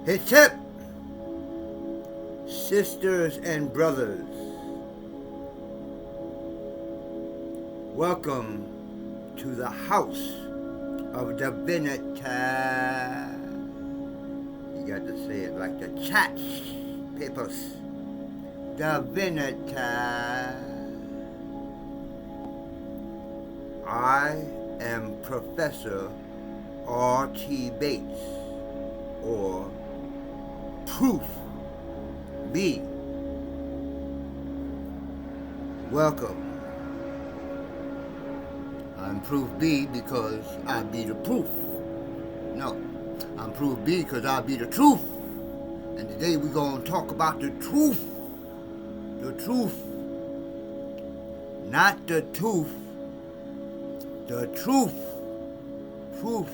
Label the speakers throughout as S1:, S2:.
S1: Hip hip, sisters and brothers, welcome to the House of Divinity. You got to say it like the chat papers. Divinity. I am Professor R.T. Bates, or Proof B. Welcome. I'm Proof B because I be the proof. No, I'm Proof B because I be the truth. And today we're going to talk about the truth. The truth. Not the tooth. The truth. Proof.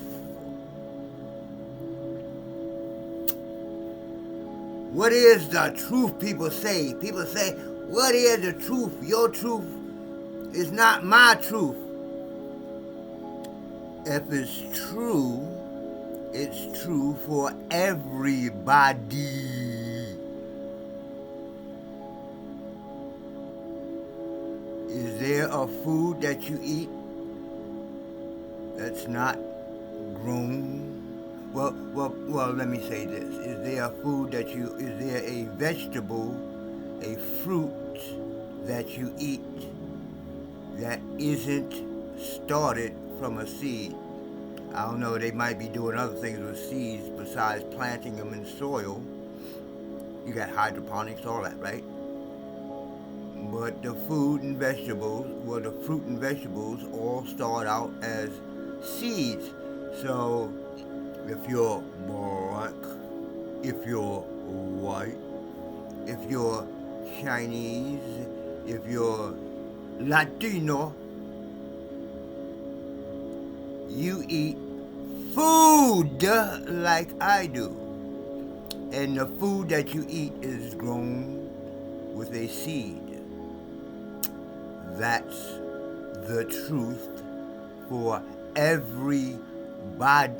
S1: What is the truth, people say? People say, what is the truth? Your truth is not my truth. If it's true for everybody. Is there a food that you eat that's not grown? Well, let me say this. Is there a food that is there a vegetable, a fruit that you eat that isn't started from a seed? I don't know, they might be doing other things with seeds besides planting them in soil. You got hydroponics, all that, right? But the food and vegetables, the fruit and vegetables all start out as seeds. So if you're black, if you're white, if you're Chinese, if you're Latino, you eat food like I do. And the food that you eat is grown with a seed. That's the truth for everybody.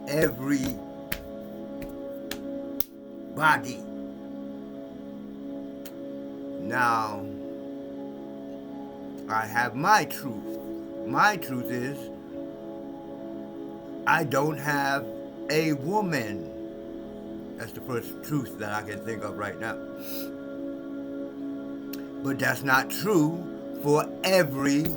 S1: Everybody. Now, I have my truth. My truth is, I don't have a woman. That's the first truth that I can think of right now. But that's not true for everybody.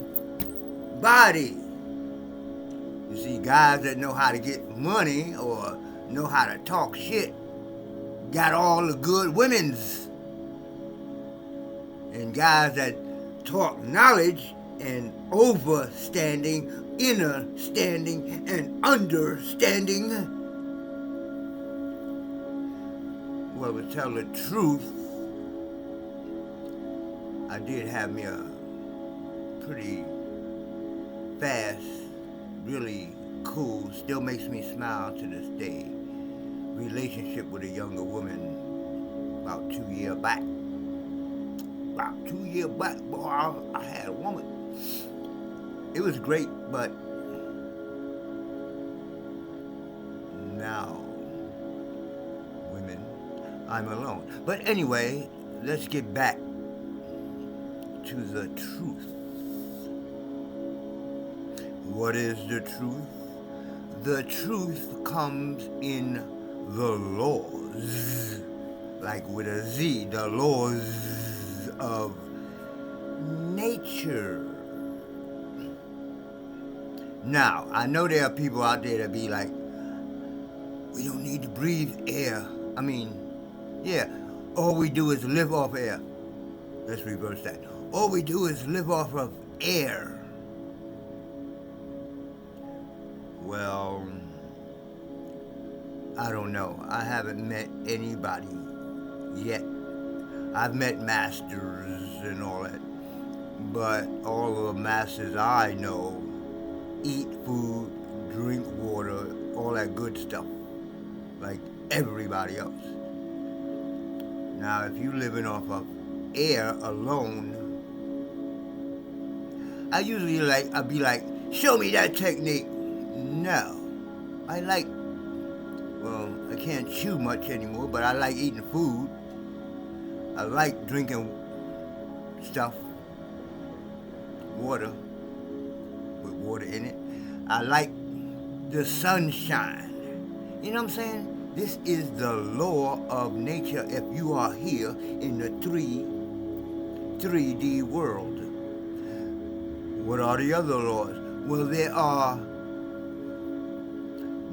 S1: You see, guys that know how to get money or know how to talk shit got all the good women's. And guys that talk knowledge and overstanding, innerstanding, and understanding, well, to tell the truth, I did have me a pretty fast, really cool, still makes me smile to this day, relationship with a younger woman about 2 years back. About 2 years back, boy, I had a woman. It was great, but now, women, I'm alone. But anyway, let's get back to the truth. What is the truth? The truth comes in the laws, like with a Z, the laws of nature. Now, I know there are people out there that be like, we don't need to breathe air. I mean, yeah, all we do is live off air. Let's reverse that. All we do is live off of air. Well, I don't know. I haven't met anybody yet. I've met masters and all that. But all of the masters I know eat food, drink water, all that good stuff, like everybody else. Now, if you're living off of air alone, I'd be like, show me that technique. No. I like well, I can't chew much anymore, but I like eating food. I like drinking stuff, water, with water in it. I like the sunshine. You know what I'm saying? This is the law of nature if you are here in the 3D world. What are the other laws? Well, there are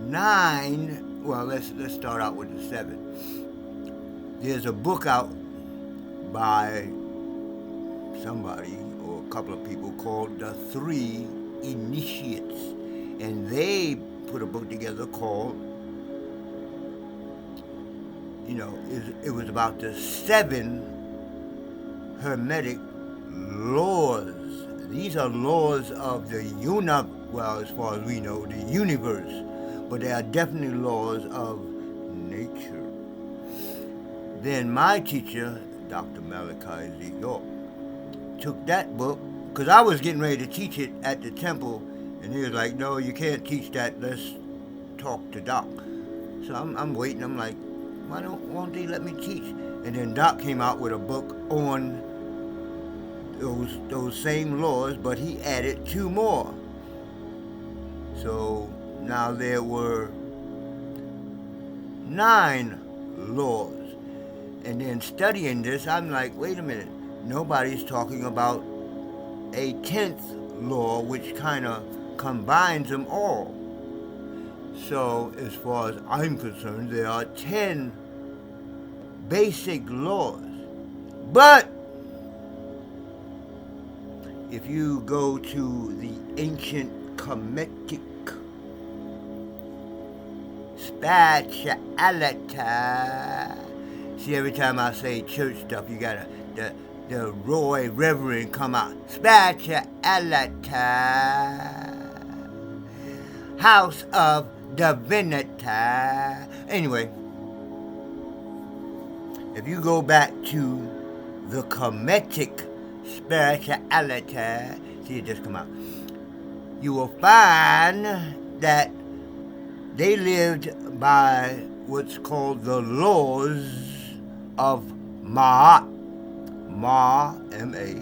S1: 9. Well, let's start out with the 7. There's a book out by somebody or a couple of people called The 3 Initiates, and they put a book together called, it was about the 7 Hermetic laws. These are laws of the well, as far as we know, the universe, but they are definitely laws of nature. Then my teacher, Dr. Malachi Z. York, took that book, because I was getting ready to teach it at the temple, and he was like, no, you can't teach that, let's talk to Doc. So I'm waiting, I'm like, won't they let me teach? And then Doc came out with a book on those same laws, but he added 2 more. So now there were 9 laws. And then studying this, I'm like, wait a minute, nobody's talking about a 10th law, which kind of combines them all. So as far as I'm concerned, there are 10 basic laws. But if you go to the ancient Kemetic spirituality, see, every time I say church stuff, you gotta the Roy Reverend come out. Spirituality, House of Divinity. Anyway, if you go back to the Kemetic spirituality, see, it just come out, you will find that they lived by what's called the laws of Ma'at. Ma, M-A-A-T.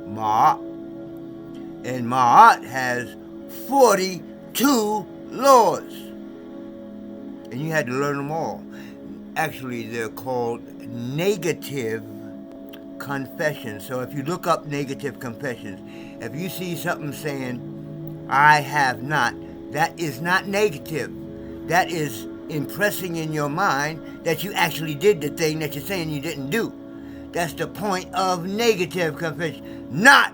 S1: Ma'at. And Ma'at has 42 laws. And you had to learn them all. Actually, they're called negative confessions. So if you look up negative confessions, if you see something saying, I have not, that is not negative. That is impressing in your mind that you actually did the thing that you're saying you didn't do. That's the point of negative confession. Not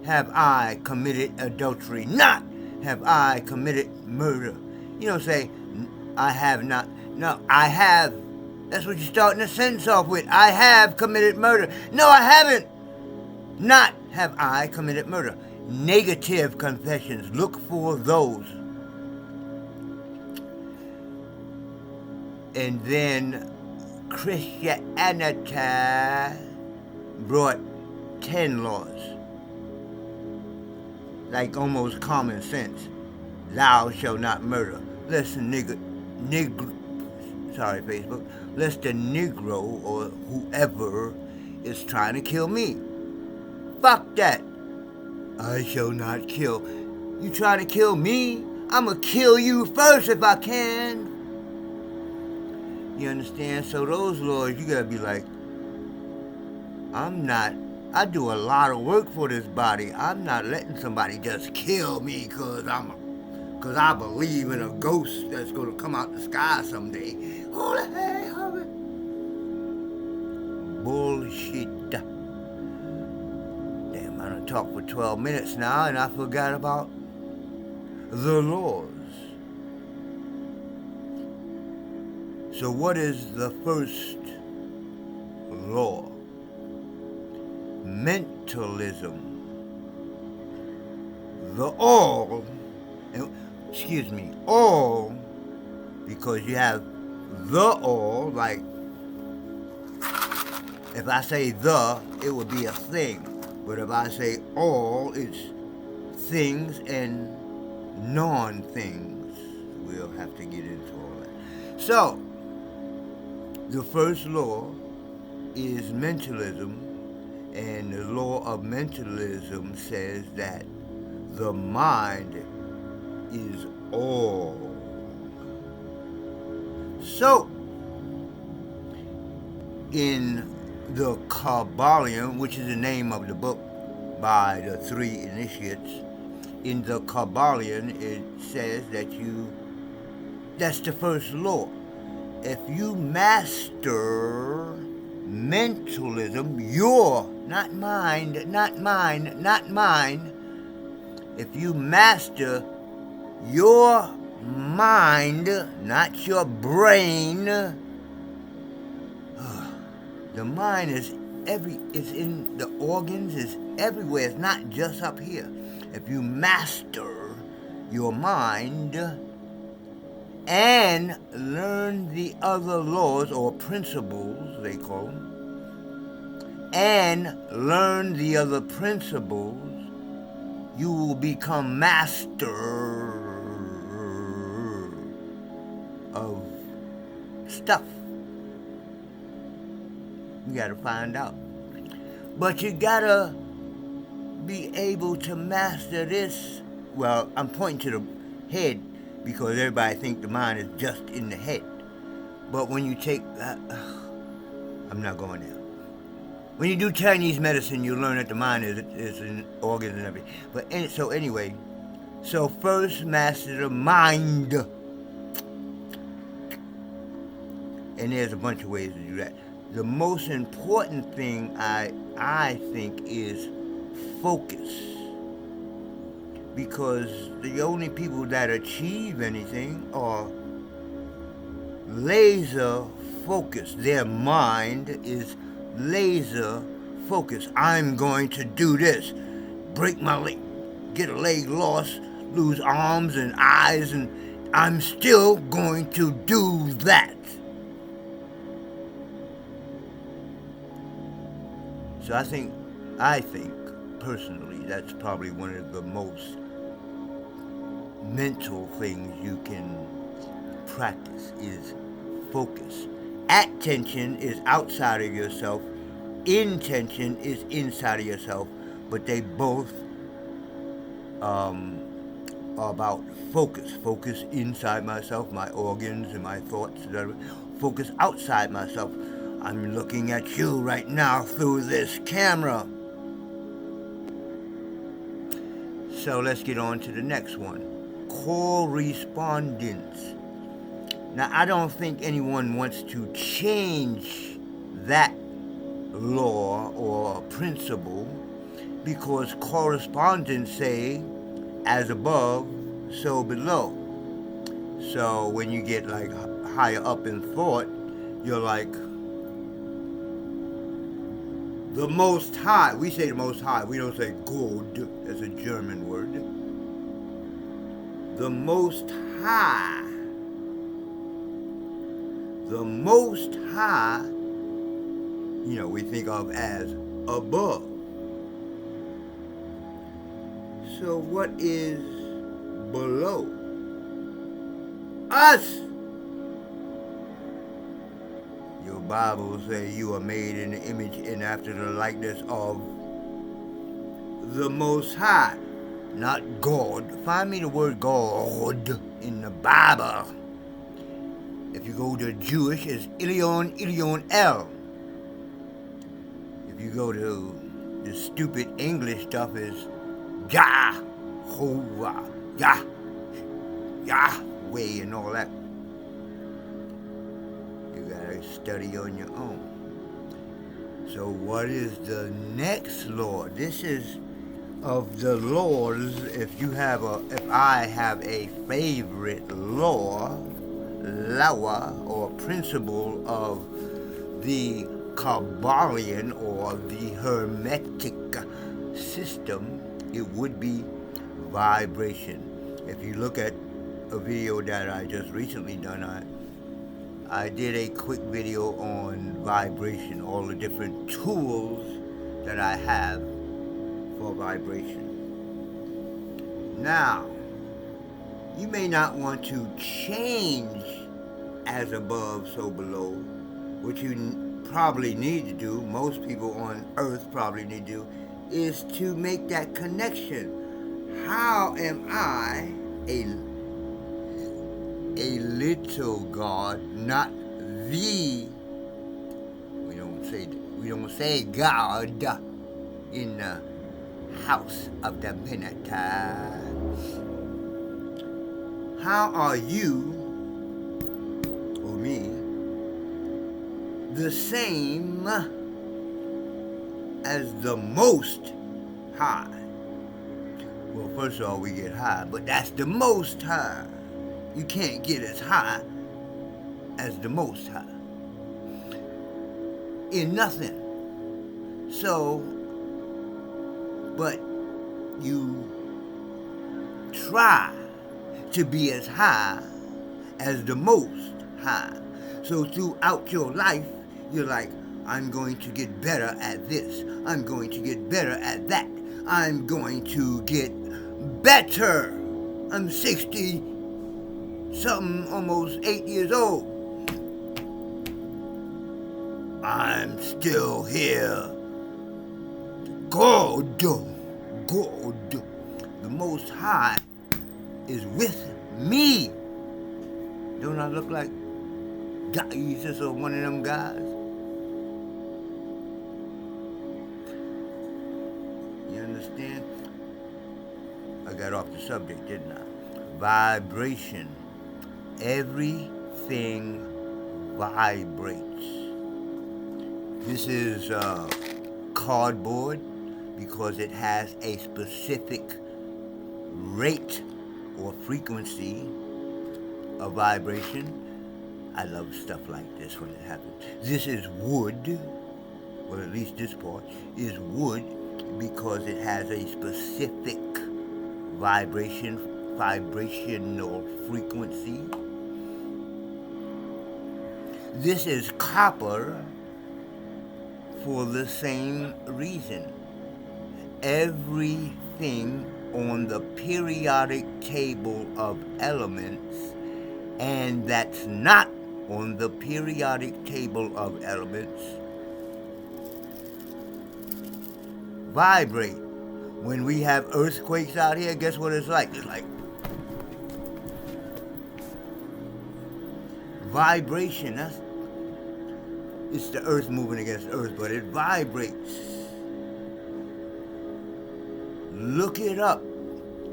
S1: have I committed adultery. Not have I committed murder. You don't say, I have not. No, I have. That's what you're starting a sentence off with. I have committed murder. No, I haven't. Not have I committed murder. Negative confessions. Look for those. And then Christianity brought 10 laws. Like almost common sense. Thou shalt not murder. Lest the Facebook. Lest the Negro or whoever is trying to kill me. Fuck that. I shall not kill. You trying to kill me? I'ma kill you first if I can. You understand? So those laws, you gotta be like, I do a lot of work for this body. I'm not letting somebody just kill me cause I believe in a ghost that's gonna come out the sky someday. Holy hey, holy. Bullshit. Damn, I done talked for 12 minutes now and I forgot about the laws. So what is the first law? Mentalism. All, because you have the all, like, if I say the, it would be a thing. But if I say all, it's things and non-things. we'll have to get into all that. So, the first law is mentalism, and the law of mentalism says that the mind is all. So, in the Kabblion, which is the name of the book by the three initiates, in the Kabblion it says that that's the first law. If you master mentalism, not mine, if you master your mind, not your brain, the mind is in the organs, is everywhere, it's not just up here. If you master your mind and learn the other laws or principles, they call them, and learn the other principles, you will become master of stuff. You gotta find out. But you gotta be able to master this. Well, I'm pointing to the head because everybody thinks the mind is just in the head. But when you take, I'm not going there. When you do Chinese medicine, you learn that the mind is in organs and everything. But anyway, first master the mind. And there's a bunch of ways to do that. The most important thing I think is focus. Because the only people that achieve anything are laser focused. Their mind is laser focused. I'm going to do this. Break my leg, get a leg lost, lose arms and eyes, and I'm still going to do that. So I think personally, that's probably one of the most mental things you can practice is focus. Attention is outside of yourself. Intention is inside of yourself. But they both are about focus. Focus inside myself, my organs and my thoughts. Focus outside myself. I'm looking at you right now through this camera. So let's get on to the next one. Correspondence. Now, I don't think anyone wants to change that law or principle because correspondence say, as above, so below. So when you get like higher up in thought, you're like, the Most High. We say the Most High. We don't say God. That's a German word. The Most High. The Most High, we think of as above. So what is below? Us. Your Bible say you are made in the image and after the likeness of the Most High, not God. Find me the word God in the Bible. If you go to Jewish, it's Elyon El. If you go to the stupid English stuff, it's Jehovah, Yahweh, and all that. You gotta study on your own. So what is the next law? This is of the laws. If I have a favorite law or principle of the Kabblion or the Hermetic system, it would be vibration. If you look at a video that I just recently done, I did a quick video on vibration, all the different tools that I have for vibration. Now, You may not want to change as above, so below. What you probably need to do, most people on earth probably need to do, is to make that connection. How am I a little God, not the, we don't say God in the house of divinity. How are you or me the same as the Most High? Well, first of all, we get high, but that's the Most High. You can't get as high as the Most High in nothing. So, but you try to be as high as the Most High. So throughout your life, you're like, I'm going to get better at this. I'm going to get better at that. I'm going to get better. I'm 60 something, almost 8 years old. I'm still here. God, the Most High is with me. Don't I look like Jesus or one of them guys? You understand? I got off the subject, didn't I? Vibration. Everything vibrates. This is cardboard because it has a specific rate or frequency of vibration. I love stuff like this when it happens. This is wood, or at least this part is wood because it has a specific vibrational frequency. This is copper for the same reason. Everything on the periodic table of elements and that's not on the periodic table of elements vibrate. When we have earthquakes out here, guess what it's like? It's like vibration. It's the earth moving against earth, but it vibrates. Look it up.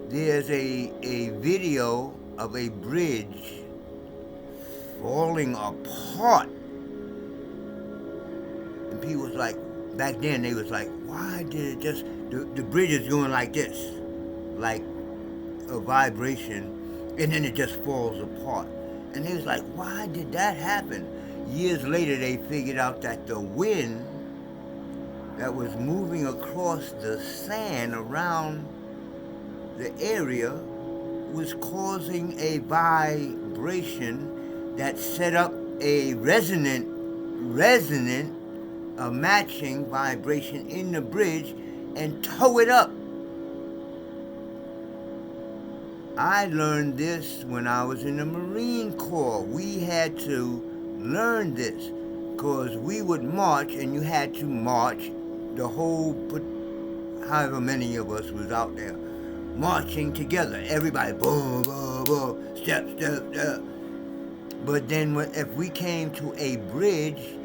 S1: There's a video of a bridge falling apart. And people was like, back then they was like, why did it just, the bridge is going like this, like a vibration, and then it just falls apart. And they was like, why did that happen? Years later, they figured out that the wind that was moving across the sand around the area was causing a vibration that set up a a matching vibration in the bridge and tow it up. I learned this when I was in the Marine Corps. We had to learn this because we would march and you had to march the whole, however many of us was out there, marching together. Everybody, boom, boom, boom, step, step, step. But then if we came to a bridge,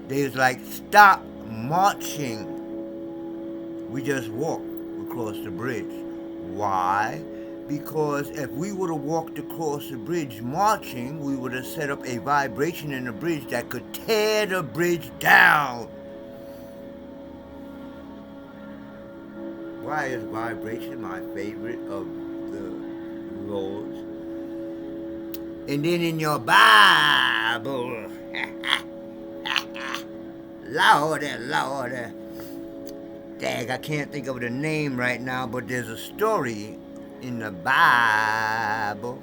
S1: they was like, stop marching. We just walked across the bridge. Why? Because if we would have walked across the bridge marching, we would have set up a vibration in the bridge that could tear the bridge down. Why is vibration my favorite of the laws? And then in your Bible, Lordy, dang, I can't think of the name right now, but there's a story in the Bible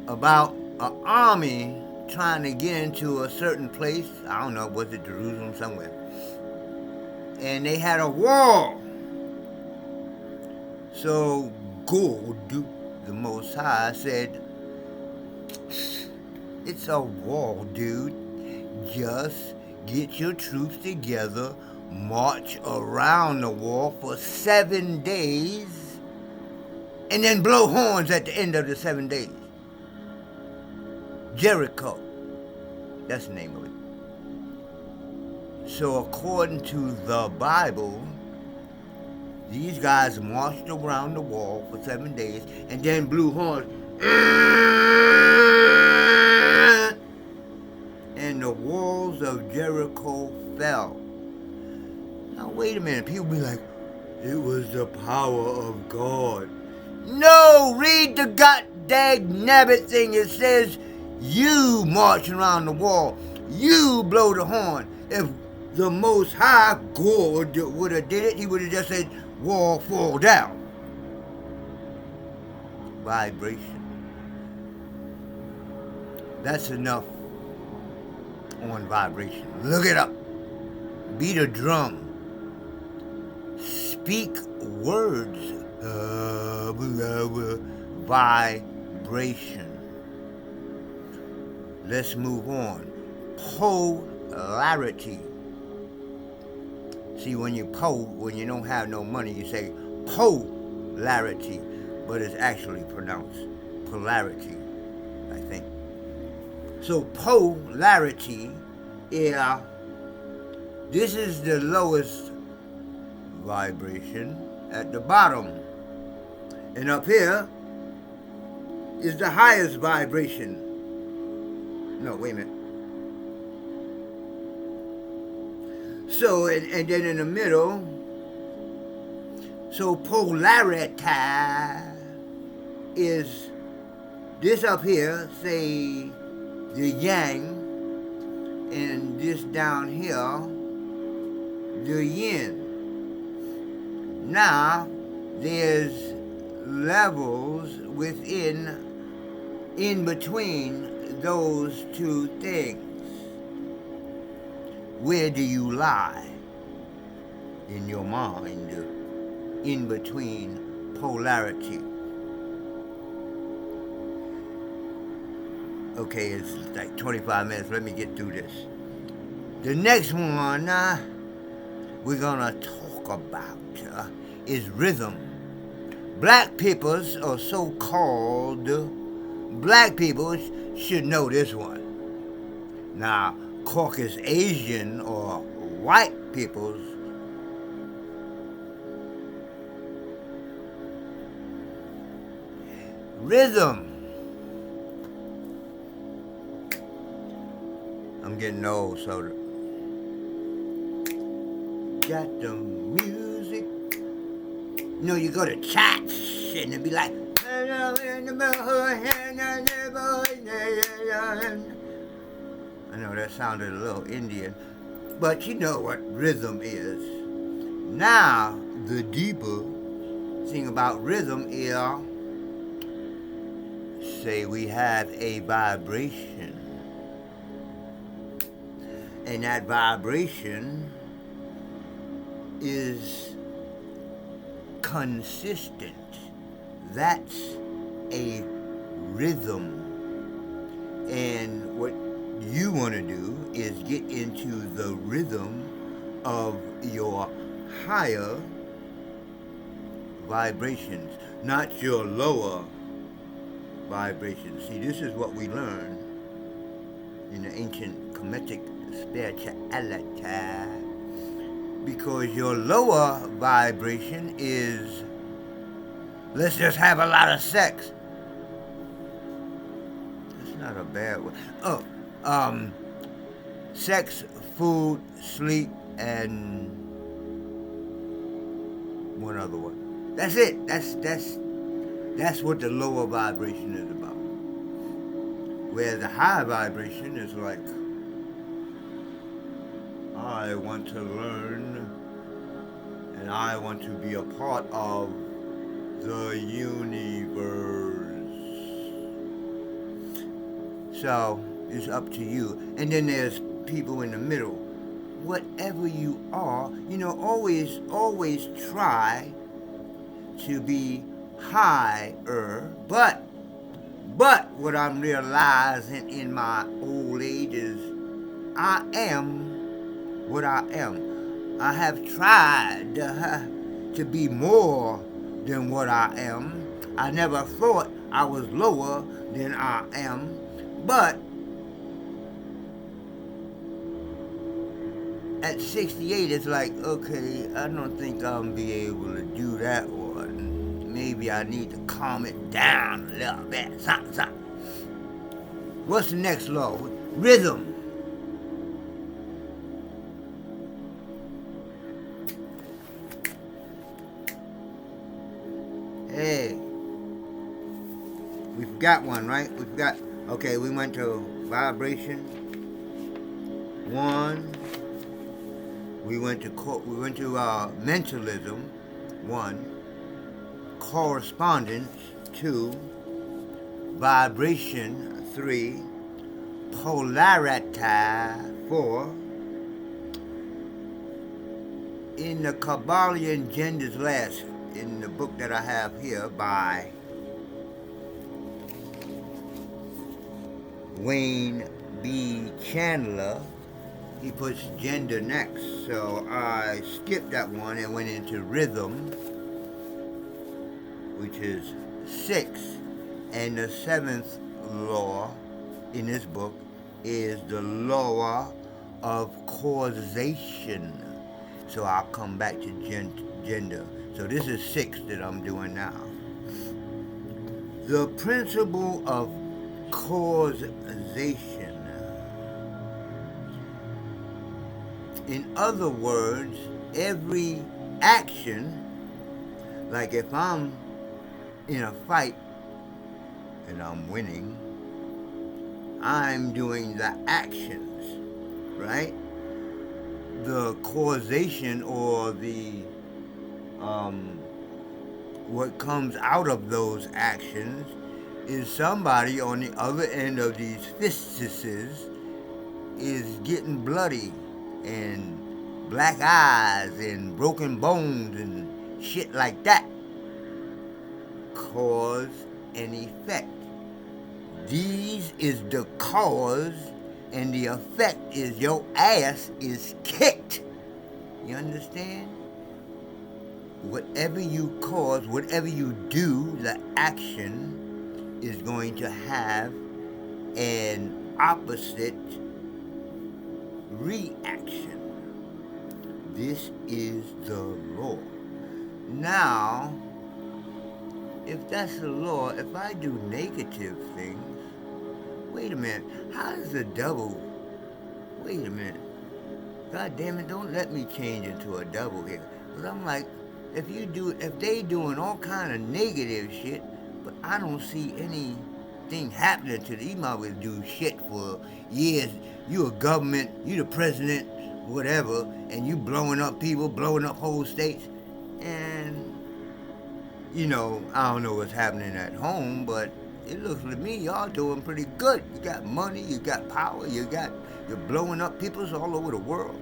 S1: about an army trying to get into a certain place. I don't know, was it Jerusalem somewhere? And they had a wall. So God, the Most High said, it's a war, dude. Just get your troops together, march around the wall for 7 days, and then blow horns at the end of the 7 days. Jericho. That's the name of it. So according to the Bible, these guys marched around the wall for 7 days and then blew horns. And the walls of Jericho fell. Now wait a minute. People be like, it was the power of God. No, read the goddamn nabbit thing. It says you marching around the wall. You blow the horn. If the Most High God would have did it, he would have just said, wall fall down. Vibration. That's enough on vibration. Look it up. Beat a drum. Speak words. Vibration. Let's move on. Polarity. See, when you don't have no money, you say polarity, but it's actually pronounced polarity, I think. So polarity, this is the lowest vibration at the bottom. And up here is the highest vibration. No, wait a minute. So, and then in the middle, so polarity is this up here, say the yang, and this down here, the yin. Now, there's levels in between those two things. Where do you lie in your mind in between polarity? Okay, it's like 25 minutes. Let me get through this. The next one we're gonna talk about is rhythm. Black peoples, or so-called black people, should know this one. Now, Caucasian Asian or white peoples rhythm. I'm getting old, so got the music. You know, you go to church and it be like, I know that sounded a little Indian, but you know what rhythm is. Now, the deeper thing about rhythm is, say we have a vibration, and that vibration is consistent. That's a rhythm. And what you want to do is get into the rhythm of your higher vibrations, not your lower vibrations. See, this is what we learn in the ancient Kemetic spirituality, because your lower vibration is, let's just have a lot of sex. That's not a bad word. Oh, sex, food, sleep, and one other one. That's it. That's what the lower vibration is about. Where the high vibration is like, I want to learn and I want to be a part of the universe. So it's up to you. And then there's people in the middle. Whatever you are, always try to be higher, but what I'm realizing in my old age is I am what I am. I have tried to be more than what I am. I never thought I was lower than I am, but at 68, it's like, okay, I don't think I'll be able to do that one. Maybe I need to calm it down a little bit. Something. What's the next law? Rhythm. Hey, we forgot one, right? We forgot. Okay, we went to vibration. One. We went to mentalism. One. Correspondence. Two. Vibration. Three. Polarity. Four. In the Kabblion Genders Last, in the book that I have here by Wayne B. Chandler, he puts gender next. So I skipped that one and went into rhythm, which is 6. And the 7th law in this book is the law of causation. So I'll come back to gender. So this is 6 that I'm doing now. The principle of causation. In other words, every action, like if I'm in a fight and I'm winning, I'm doing the actions, right? The causation or the what comes out of those actions is somebody on the other end of these fistises is getting bloody and black eyes and broken bones and shit like that. Cause and effect. These is the cause, and the effect is your ass is kicked. You understand? Whatever you cause, whatever you do, the action is going to have an opposite reaction. This is the law. Now, if that's the law, if I do negative things, wait a minute, how does the devil, wait a minute, God damn it, don't let me change into a devil here. Because I'm like, if they doing all kind of negative shit, but I don't see anything happening to them. You might well do shit for years. You a government, you the president, whatever, and you blowing up people, blowing up whole states, and I don't know what's happening at home, but it looks to me y'all doing pretty good. You got money, you got power, you're blowing up people all over the world.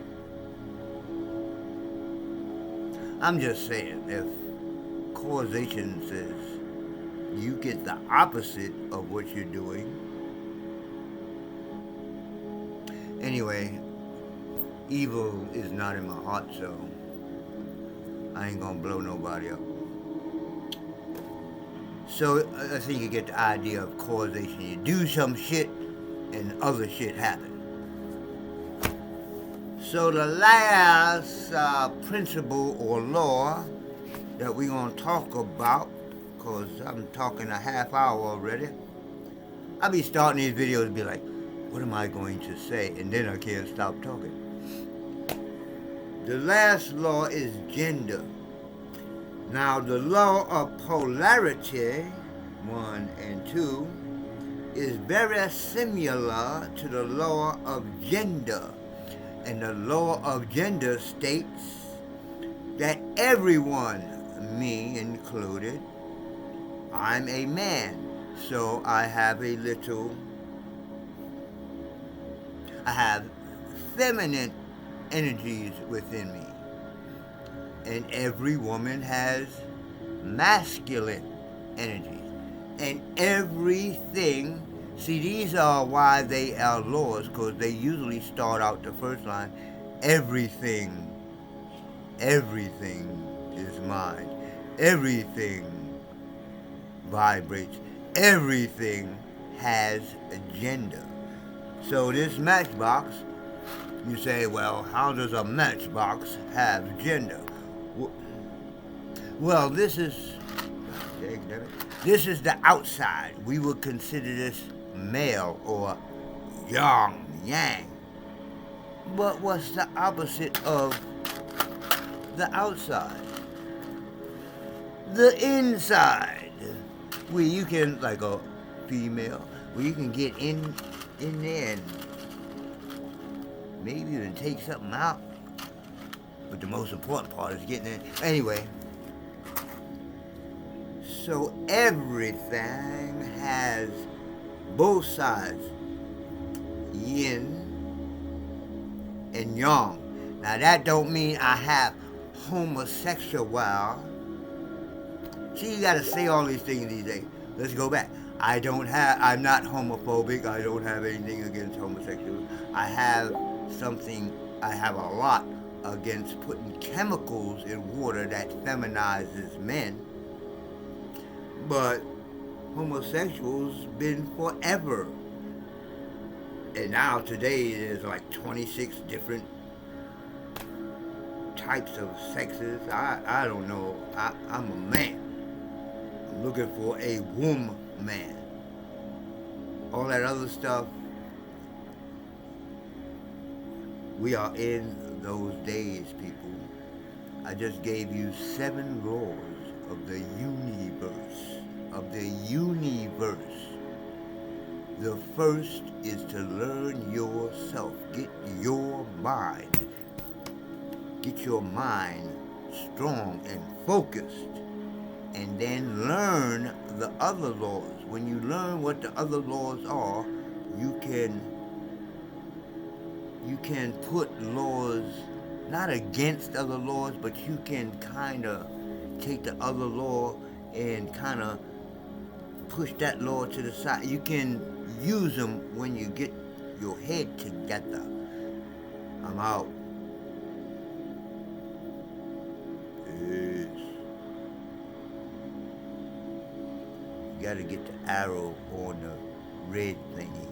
S1: I'm just saying, if causation says you get the opposite of what you're doing. Anyway, evil is not in my heart, so I ain't gonna blow nobody up. So I think you get the idea of causation. You do some shit and other shit happen. So the last principle or law that we're going to talk about, because I'm talking a half hour already, I'll be starting these videos and be like, what am I going to say? And then I can't stop talking. The last law is gender. Now the law of polarity, 1 and 2, is very similar to the law of gender. And the law of gender states that everyone, me included, I'm a man, so I have feminine energies within me. And every woman has masculine energies. And everything, see, these are why they are laws, because they usually start out the first line, everything, everything is mind. Everything vibrates. Everything has agenda. So this matchbox, you say, well, how does a matchbox have gender? Well, this is the outside. We would consider this male or yang. But what's the opposite of the outside? The inside. Where you can, like a female, where you can get in there and maybe even take something out. But the most important part is getting in. Anyway, so everything has both sides, yin and yang. Now that don't mean I have homosexual. See, you gotta say all these things these days. Let's go back. I'm not homophobic. I don't have anything against homosexuals. I have a lot against putting chemicals in water that feminizes men. But homosexuals been forever. And now today there's like 26 different types of sexes. I don't know. I'm a man. I'm looking for a woman. All that other stuff, we are in those days, people. I just gave you 7 laws of the universe. The first is to learn yourself. Get your mind strong and focused, and then learn the other laws. When you learn what the other laws are, you can put laws not against other laws, but you can kind of take the other law and kind of push that law to the side. You can use them when you get your head together. I'm out. Peace. You gotta get the arrow on the red thingy.